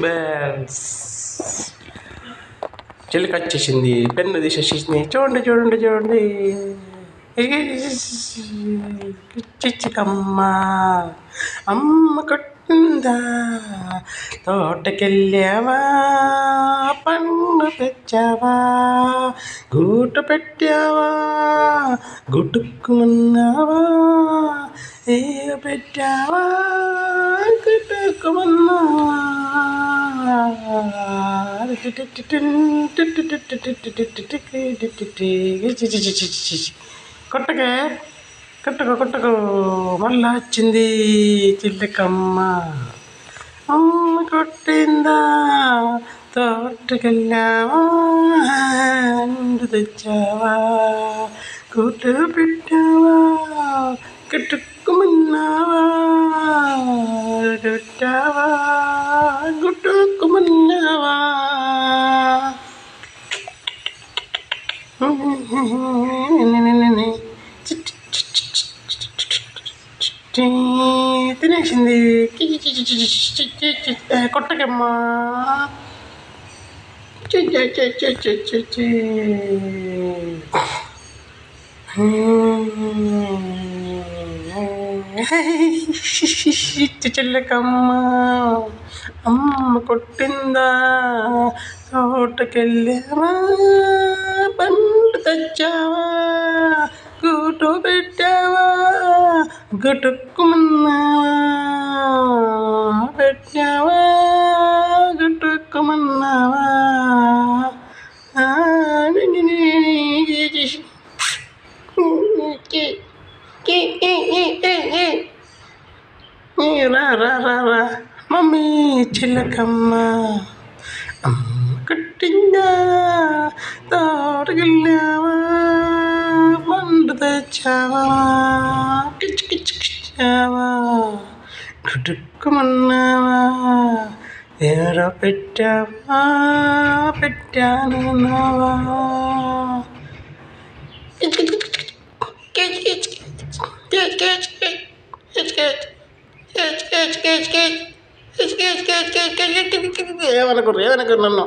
బ్యాల్స్ చిలుక వచ్చేసింది, పెన్ను తీసేసింది. చూడండి చూడండి చూడండి. చిచ్చికమ్మ అమ్మ కొట్టిందా, తోటకెళ్ళావా, పండు తెచ్చావా, గూటు పెట్టావా, గుట్టుకున్నావా, ఏ పెట్టావా, గుట్టుకున్నావా. కొట్టకే కొట్టకు కొట్టకు, మళ్ళా వచ్చింది చిల్లకమ్మ. అమ్మ కొట్టిందా, తోటకెళ్ళావా, తెచ్చావా, కూటు పెట్టావా, కట్టుకుమన్నావా, కట్టావా, గుట్టుకుమన్నావా. తినేసింది. కొట్టకమ్మా. చిల్లకమ్మ అమ్మ కొట్టిందా, తోటకెళ్ళావా, పండు తెచ్చావా, గూటు పెట్టావా, గుట్టుకుమన్నావా, పెట్టావా, గుట్టుకుమన్నావా. రా రా రా రా మమ్మీ చిల్లకమ్మ అమ్మ కట్టిందా, తోటకెళ్ళావా, పండు తెచ్చావా, కిచ్చావా, గుట్టుకుమన్నావా, ఎవరో పెట్టావా, పెట్టానన్నావా. ఏమనుకోరు ఏమనుకోరు నన్ను.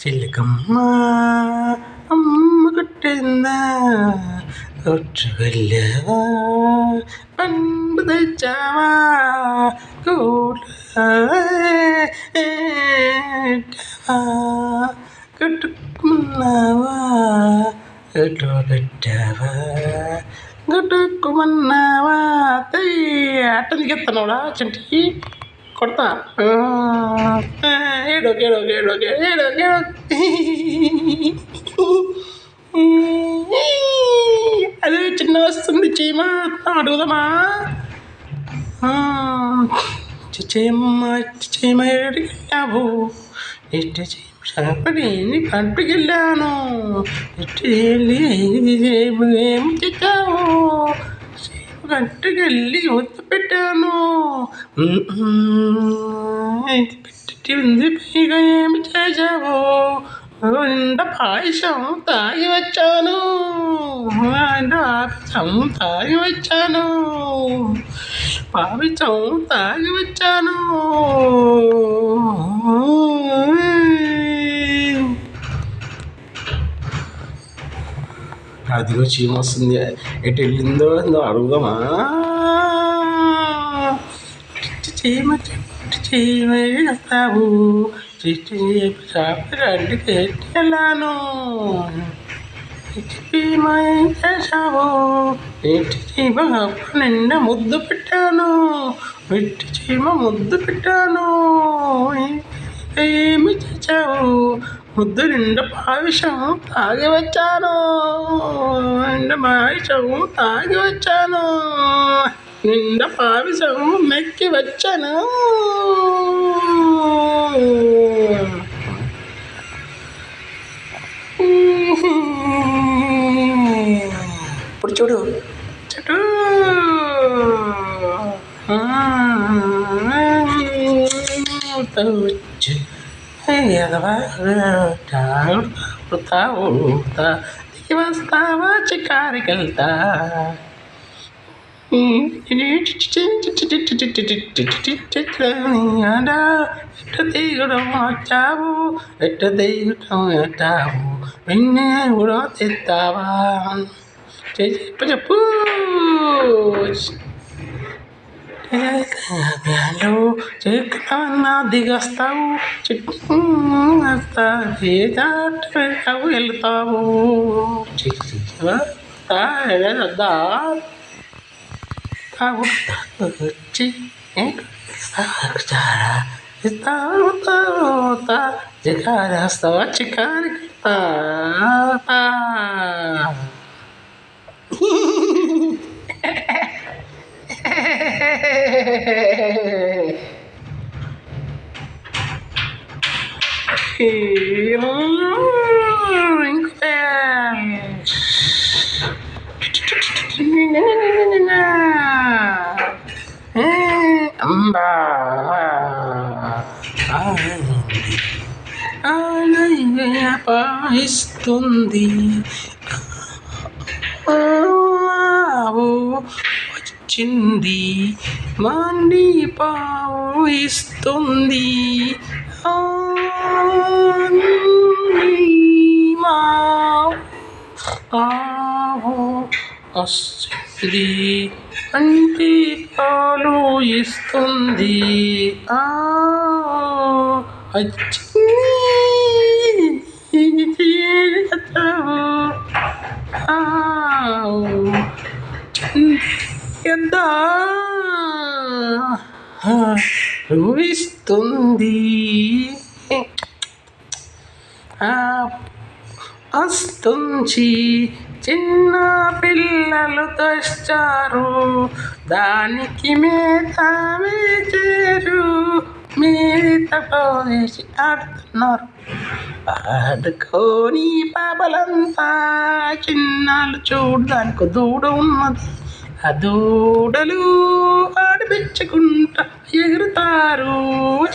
చిల్లకమ్మ అమ్మ కొట్టిందా, తోటకెళ్ళావా, పండు తెచ్చావా, కట్టుకున్నావా, ఎట్లో పెట్టావా, గుట్టుకుమన్నావా. అట్టనికి ఎత్తన్నావుడా చంటి, కొడతా. ఏడోకే ఏడోకే ఏడోకే ఏడోకే. అదే చిన్న వస్తుంది చీమ, అడుగుదామా. చీమ చీమ ఎడికెళ్ళావు, ఇటు చీమ చేపని కట్టుకెళ్ళాను, ఇటు వెళ్ళి ఏమి తెచ్చావు, చీమ కట్టుకెళ్ళి ఉత్తి పెట్టాను, పెట్టి ఉంది పైగా ఏమి చేసావు, నిండా పాయసం తాగి వచ్చాను, పాయసం తాగి వచ్చాను, పాయసం తాగి వచ్చాను. అదిగో చీమ వస్తుంది, ఎటు వెళ్ళిందో ఎందో అడుగుదామా. చీమ చీమ చేస్తావు, చేపలంటికి వెళ్ళాను, చీమ ఏం చేసావు, ఇటు చీమ నిండా ముద్దు పెట్టాను, ఇటు చీమ ముద్దు పెట్టాను, ఏమి చేసావు, ముద్దు నిండా పాయసం తాగి వచ్చాను, నిండా పాయసం తాగి వచ్చాను, నిండా పాయసం మెక్కి వచ్చాను. చూడు చూడు వస్తావా చికారికెళ్తా ఎట్ట తీయడం వచ్చావు ఎట్ట తీయడం ఎట్టావు వెన్నే కూడా తెస్తావా చెప్పు చెప్పు చెక్కన్నా దిగస్తావు చిట్టు వస్తావు వెళ్తావు వద్దా వచ్చి చికారేస్తావా చికారికి అంబా పాయిస్తుంది వచ్చింది మండి పావు ఇస్తుంది వస్తుంది అంటే పాలు ఇస్తుంది ఊహిస్తుంది వస్తుంది చిన్న పిల్లలు తెచ్చారు దానికి మేత వేచారు మేత పోసి ఆడుతున్నారు ఆడుకొని పాపలంతా చిన్నాళ్ళు చూడడానికి దూడ ఉన్నది ఆ దూడలు ఆడిపించుకుంటా ఎగురుతారు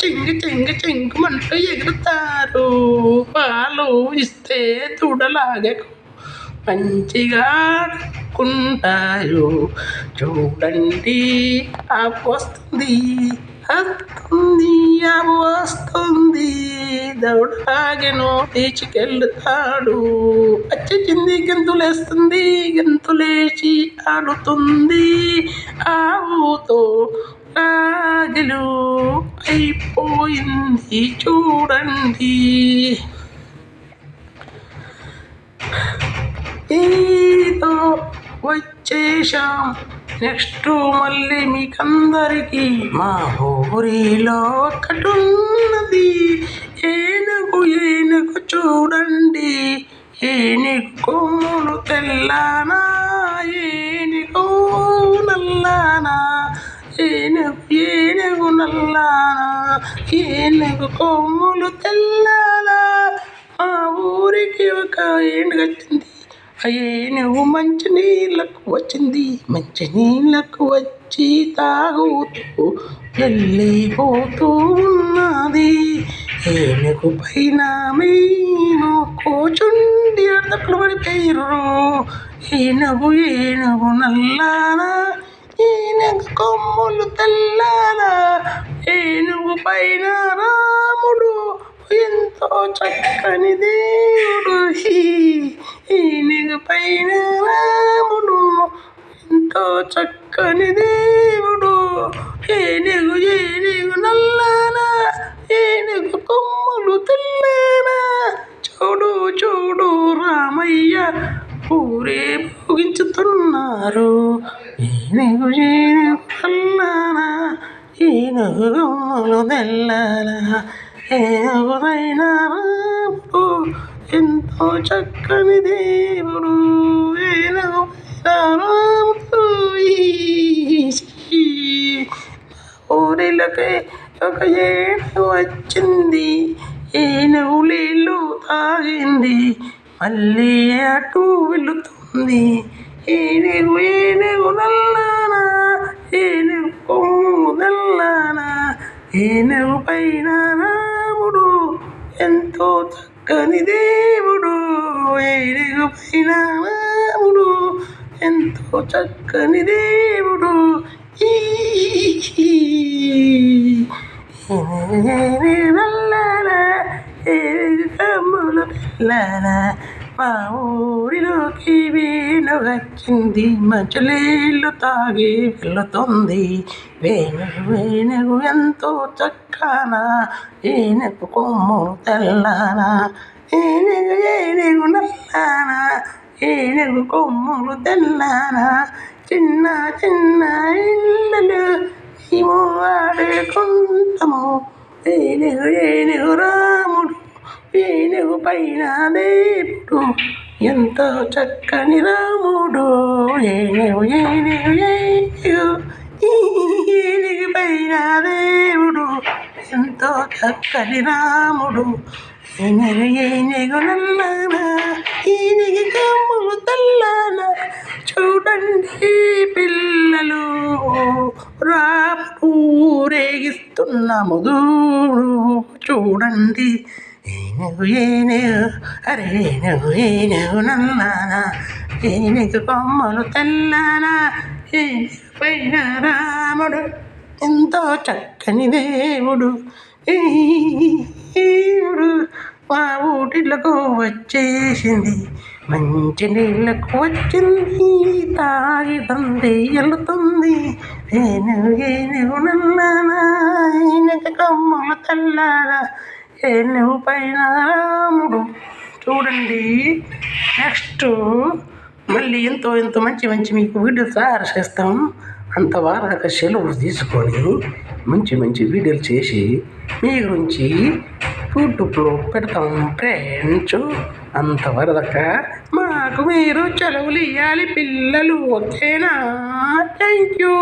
చింగు చింగు చింగుమంటూ ఎగురుతారు పాలు ఇస్తే దూడలాగకు మంచిగా ఆడుకుంటారు చూడండి వస్తుంది వస్తుంది దౌడలాగెనో తీసుకెళ్తాడు వచ్చింది గెంతులేస్తుంది గెంతులేసి ఆడుతుంది ఆవుతో రాజులు అయిపోయింది చూడండి ఏదో వచ్చేశాం నెక్స్ట్ మళ్ళీ మీకందరికీ మా ఊరిలో ఒకటున్నది ఏనుగు ఏనుగు చూడండి ఏనుగు కొమ్ములు తెల్లానా ఏనుగు నల్లానా ఏనుగు నల్లానా ఏనుగు కొమ్ములు తెల్లానా మా ఊరికి ఒక ఏనుగు వచ్చింది ఆ ఏనుగు మంచినీళ్ళకు వచ్చింది మంచినీళ్ళకు వచ్చి తాగుతూ వెళ్ళిపోతూ ఉన్నది ఏనుగు పైన మేము కూర్చుండి అర్థకులు పడిపోయారు ఏనుగు ఏనుగు నల్లానా ఏనుగు కొమ్ములు తెల్లానా ఏనుగు పైన రాముడు ఎంతో చక్కని దేవుడు ఏనుగు పైన రాముడు ఎంతో చక్కని దేవుడు ఏనుగు ఏనుగు నల్లానా ఏనుగు కొమ్ములు తెల్లానా చూడు చూడు రామయ్య ఊరే భోగించుతున్నారు ఏనుగు ఏనుగు నల్లానా ఏనుగు కొమ్ములు తెల్లానా ఏనుగుపైన రాముడు ఎంతో చక్కని దేవుడు ఏనుగుపైన రాముడు ఊరిలోకి ఒక ఏనుగు వచ్చింది ఏనుగు నీళ్ళు తాగింది మళ్ళీ అటు వెళుతుంది ఏనుగు ఏనుగు నల్లానా ఏనుగు కొమ్ము నల్లానా ఏనుగు పైన రాముడు ఎంతో చక్కని దేవుడు ఏనుగు పైన రాముడు ఎంతో చక్కని దేవుడు నల్లానా ఏనుగు కమ్ములు పిల్లానా మా ఊరిలోకి వేణుగొచ్చింది మంచులీళ్ళు తాగి వెళుతుంది వేణుగు ఎంతో చక్కనా ఏనుగు కొమ్ములు తెల్లానా ఏనుగు నల్లానా ఏనుగు కొమ్ములు తెల్లానా చిన్న చిన్న ఇళ్ళలు మేము ఆడుకుంటాము ఏనుగు రాముడు ఏనుగు పైన దేవుడు ఎంతో చక్కని రాముడు ఏనుగు పైన దేవుడు ఎంతో చక్కని రాముడు ఏనుగు నల్లానా ఏనుగు కమ్ములు తెల్లానా చూడండి పిల్లలు రాముడు రేగిస్తున్న ముదుడు చూడండి ఏనుగు నల్లానా ఏనుగు కొమ్మలు తెల్లానా ఏనుగు పైన రాముడు ఎంతో చక్కని దేవుడు మా ఊటిలకు వచ్చేసింది మంచి నీళ్ళకు వచ్చింది తాగితుంది వెళుతుంది ఏనుగు నల్లానా ఏనుగు కొమ్మలు తెల్లానా ఏనుగు పైన రాముడు చూడండి. నెక్స్ట్ మళ్ళీ ఎంతో మంచి మీకు వీడియోలు తయారు చేస్తాం. అంతవరకు సెలవు తీసుకొని మంచి వీడియోలు చేసి మీ గురించి యూట్యూబ్లో పెడతాం ఫ్రెండ్స్. అంతవరదాకా మాకు మీరు సెలవులు ఇవ్వాలి పిల్లలు, ఓకేనా? Thank you.